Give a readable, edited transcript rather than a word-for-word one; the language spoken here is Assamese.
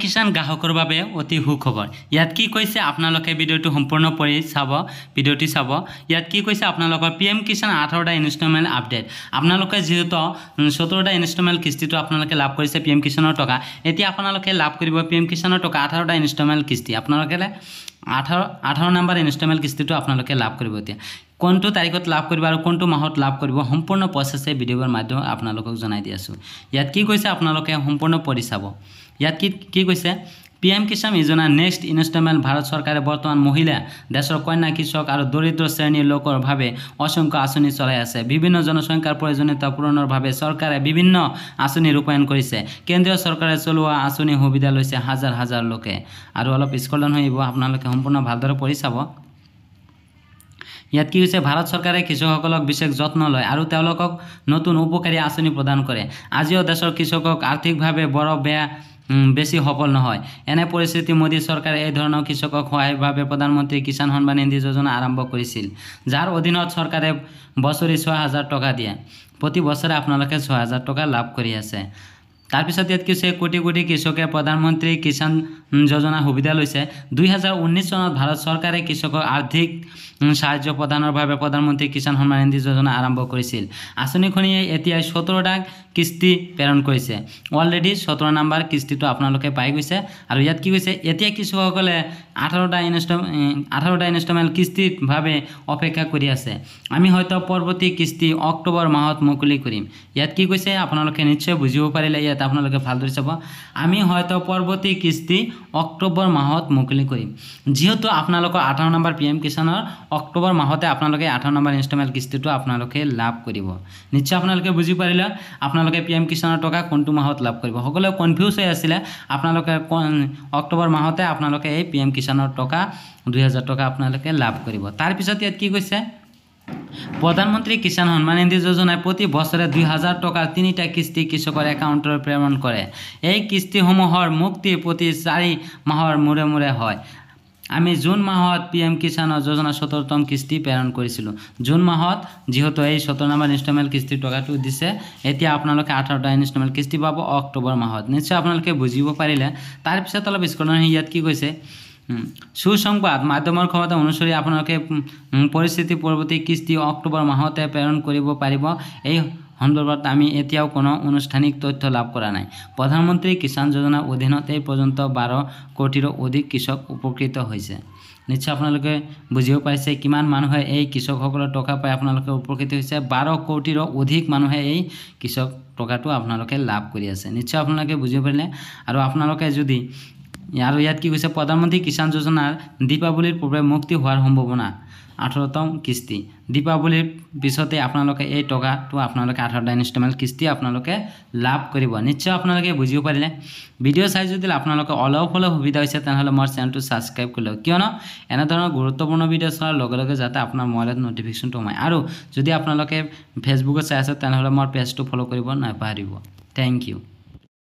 কিষাণ গ্ৰাহকৰ বাবে অতি সুখবৰ। ইয়াত কি কৈছে আপোনালোকে ভিডিঅ'টো সম্পূৰ্ণ পঢ়ি চাব, ভিডিঅ'টি চাব। ইয়াত কি কৈছে আপোনালোকৰ PM কিষাণ 18টা ইনষ্টলমেণ্ট আপডেট। আপোনালোকে যিহেতু 17টা ইনষ্টলমেণ্ট কিস্তিটো আপোনালোকে লাভ কৰিছে PM কিষাণৰ টকা, এতিয়া আপোনালোকে লাভ কৰিব PM কিষাণৰ টকা 18টা ইনষ্টলমেণ্ট কিস্তি। আপোনালোকে 18 নম্বৰ ইনষ্টলমেণ্ট কিস্তিটো আপোনালোকে লাভ কৰিব। এতিয়া কোনটো তাৰিখত লাভ কৰিব আৰু কোনটো মাহত লাভ কৰিব সম্পূৰ্ণ প্ৰচেছে ভিডিঅ'ৰ মাধ্যমত আপোনালোকক জনাই দি আছোঁ। ইয়াত কি কৈছে আপোনালোকে সম্পূৰ্ণ পঢ়ি চাব। ইয়াত কি কৈছে PM কিষাণ যোজনা নেক্সট ইনষ্টলমেণ্ট ভাৰত চৰকাৰে বৰ্তমান মহিলা, দেশৰ কন্যা, কৃষক আৰু দৰিদ্ৰ শ্ৰেণীৰ লোকৰ বাবে অসংখ্য আঁচনি চলাই আছে। বিভিন্ন জনসংখ্যাৰ প্ৰয়োজনীয়তা পূৰণৰ বাবে চৰকাৰে বিভিন্ন আঁচনি ৰূপায়ণ কৰিছে। কেন্দ্ৰীয় চৰকাৰে চলোৱা আঁচনি সুবিধা লৈছে হাজাৰ হাজাৰ লোকে। আৰু অলপ স্কলন হৈ আহিব, আপোনালোকে সম্পূৰ্ণ ভালদৰে পঢ়ি চাব। ইয়াত কি হৈছে ভাৰত চৰকাৰে কৃষকসকলক বিশেষ যত্ন লয় আৰু তেওঁলোকক নতুন উপকাৰী আঁচনি প্ৰদান কৰে। আজিও দেশৰ কৃষকক আৰ্থিকভাৱে বেছি সফল নহয়। এনে পৰিস্থিতি মোদী চৰকাৰে এই ধৰণৰ কৃষকক সহায়ৰ বাবে প্ৰধানমন্ত্ৰী কিষাণ সন্মান নিধি যোজনা আৰম্ভ কৰিছিল, যাৰ অধীনত চৰকাৰে বছৰি 6,000 টকা দিয়ে। প্ৰতি বছৰে আপোনালোকে 6,000 টকা লাভ কৰি আছে। তাৰপিছত ইয়াত কিছু কোটি কোটি কৃষকে প্ৰধানমন্ত্ৰী কিষাণ যোজনা সুবিধা লৈছে। 2019 চনত ভাৰত চৰকাৰে কৃষকক আৰ্থিক সাহায্য প্ৰদানৰ বাবে প্ৰধানমন্ত্ৰী কিষাণ সন্মান নিধি যোজনা আৰম্ভ কৰিছিল। আঁচনিখনিয়ে এতিয়া 17টা কিস্তি প্ৰেৰণ কৰিছে। অলৰেডি 17 নম্বৰ কিস্তিটো আপোনালোকে পাই গৈছে। আৰু ইয়াত কি কৈছে এতিয়া কৃষকসকলে 18টা ইনষ্টলমেণ্ট কিস্তিৰ বাবে অপেক্ষা কৰি আছে। আমি হয়তো পৰৱৰ্তী কিস্তি অক্টোবৰ মাহত মুকলি কৰিম। ইয়াত কি কৈছে আপোনালোকে নিশ্চয় বুজিব পাৰিলে। ইয়াত আপোনালোকে ভালদৰে চাব। আমি হয়তো পৰৱৰ্তী কিস্তি অক্টোবৰ মাহত মুকলি কৰিম। যিহেতু আপোনালোকৰ 18 নম্বৰ PM কিষাণৰ অক্টোবৰ মাহতে আপোনালোকে 18 নম্বৰ ইনষ্টলমেণ্ট কিস্তিটো আপোনালোকে লাভ কৰিব। নিশ্চয় আপোনালোকে বুজি পাৰিলে। আপোনালোকে PM কিষাণৰ টকা কোনটো মাহত লাভ কৰিব, সকলোৱে কনফিউজ হৈ আছিলে। আপোনালোকে অক্টোবৰ মাহতে আপোনালোকে এই PM কিষাণৰ টকা 2,000 টকা আপোনালোকে লাভ কৰিব। তাৰপিছত ইয়াত কি কৈছে প্ৰধানমন্ত্ৰী কিষাণ সন্মান নিধি যোজনাই প্ৰতি বছৰে 2,000 টকাৰ 3টা কিস্তি কৃষকৰ একাউণ্টলৈ প্ৰেৰণ কৰে। এই কিস্তিসমূহৰ মুক্তি প্ৰতি 4 মাহৰ মূৰে মূৰে হয়। আমি জুন মাহত PM কিষাণ যোজনা 17তম কিস্তি প্ৰেৰণ কৰিছিলোঁ। জুন মাহত যিহেতু এই 17 নম্বৰ ইনষ্টলমেণ্ট কিস্তিৰ টকাটো দিছে, এতিয়া আপোনালোকে 18টা ইনষ্টলমেণ্ট কিস্তি পাব অক্টোবৰ মাহত। নিশ্চয় আপোনালোকে বুজিব পাৰিলে। তাৰপিছত অলপ স্কলন ইয়াত কি কৈছে সুসংবাদ মাধ্যমৰ ক্ষমতা অনুসৰি আপোনালোকে পৰিস্থিতি পৰৱৰ্তী কিস্তি অক্টোবৰ মাহতে প্ৰেৰণ কৰিব পাৰিব। এই সন্দৰ্ভত আমি এতিয়াও কোনো আনুষ্ঠানিক তথ্য লাভ কৰা নাই। প্ৰধানমন্ত্ৰী কিষাণ যোজনাৰ অধীনত এই পৰ্যন্ত 12 কোটিৰো অধিক কৃষক উপকৃত হৈছে। নিশ্চয় আপোনালোকে বুজিব পাৰিছে কিমান মানুহে এই কৃষকসকলৰ টকা পাই আপোনালোকে উপকৃত হৈছে। 12 কোটিৰো অধিক মানুহে এই কৃষক টকাটো আপোনালোকে লাভ কৰি আছে। নিশ্চয় আপোনালোকে বুজিব পাৰিলে। আৰু আপোনালোকে যদি আৰু ইয়াত কি কৈছে প্ৰধানমন্ত্ৰী কিষাণ যোজনাৰ দীপাৱলীৰ পূৰ্বে মুক্তি হোৱাৰ সম্ভাৱনা 18তম কিস্তি। দীপাৱলীৰ পিছতে আপোনালোকে এই টকাটো আপোনালোকে 18টা ইনষ্টলমেণ্ট কিস্তি আপোনালোকে লাভ কৰিব। নিশ্চয় আপোনালোকে বুজিব পাৰিলে। ভিডিঅ' চাই যদি আপোনালোকে অলপ হ'লেও সুবিধা হৈছে তেনেহ'লে মোৰ চেনেলটো ছাবস্ক্ৰাইব কৰি লওক, কিয়নো এনেধৰণৰ গুৰুত্বপূৰ্ণ ভিডিঅ' চোৱাৰ লগে লগে যাতে আপোনাৰ মোবাইলত ন'টিফিকেশ্যনটো সোমায়। আৰু যদি আপোনালোকে ফেচবুকত চাই আছে তেনেহ'লে মোৰ পেজটো ফ'ল' কৰিব নাপাহৰিব। Thank U.